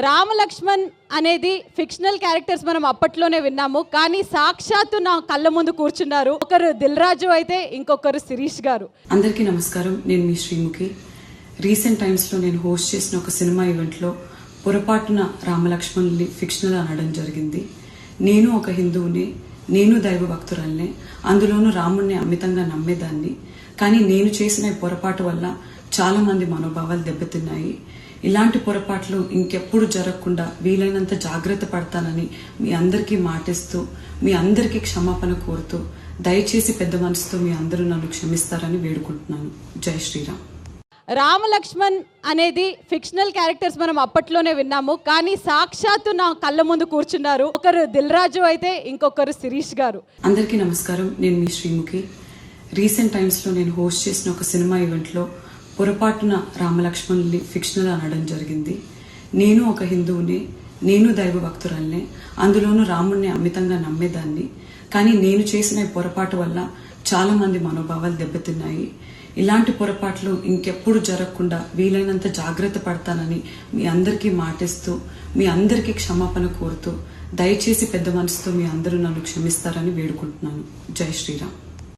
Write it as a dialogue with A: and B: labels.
A: రామలక్ష్మణ్ అనేది fictional characters మనం అప్పట్లోనే విన్నాము. కానీ సాక్షాత్తు నా కళ్ళ ముందు కూర్చున్నారు. ఒకరు దిల్ రాజు అయితే ఇంకొకరు శిరీష్ గారు.
B: అందరికీ నమస్కారం. నేను మీ శ్రీముఖి. రీసెంట్ టైమ్స్లో నేను హోస్ట్ చేసిన ఒక సినిమా ఈవెంట్లో పొరపాటున రామలక్ష్మణ్ని ఫిక్షనల్ అనడం జరిగింది. నేను ఒక హిందువుని, నేను దైవ భక్తురాల్ని, అందులోనూ రాముణ్ణి అమితంగా నమ్మేదాన్ని. కానీ నేను చేసిన ఈ పొరపాటు వల్ల చాలా మంది మనోభావాలు దెబ్బతిన్నాయి. ఇలాంటి పొరపాట్లు ఇంకెప్పుడు జరగకుండా వీలైనంత జాగ్రత్త పడతానని మీ అందరికీ మాటిస్తూ, మీ అందరికీ క్షమాపణ కోరుతూ, దయచేసి పెద్ద మనసుతో మీ అందరూ నన్ను క్షమిస్తారని వేడుకుంటున్నాను. జై శ్రీరామ్.
A: రామలక్ష్మణ్ అనేది ఫిక్షనల్ క్యారెక్టర్స్ మనం అప్పట్లోనే విన్నాము. కానీ సాక్షాత్తు నా కళ్ళ ముందు కూర్చున్నారు. ఒకరు దిల్ రాజు అయితే ఇంకొకరు శిరీష్ గారు.
B: అందరికీ నమస్కారం. నేను మీ శ్రీముఖి. రీసెంట్ టైమ్స్లో నేను హోస్ట్ చేసిన ఒక సినిమా ఈవెంట్లో పొరపాటున రామలక్ష్మణ్ని ఫిక్షనల్ అనడం జరిగింది. నేను ఒక హిందువుని, నేను దైవ భక్తురాల్ని, అందులోనూ రాముణ్ణి అమితంగా నమ్మేదాన్ని. కానీ నేను చేసిన ఈ పొరపాటు వల్ల చాలా మంది మనోభావాలు దెబ్బతిన్నాయి. ఇలాంటి పొరపాట్లు ఇంకెప్పుడు జరగకుండా వీలైనంత జాగ్రత్త పడతానని మీ అందరికీ మాటిస్తూ, మీ అందరికీ క్షమాపణ కోరుతూ, దయచేసి పెద్ద మనసుతో మీ అందరూ నన్ను క్షమిస్తారని వేడుకుంటున్నాను. జై శ్రీరామ్.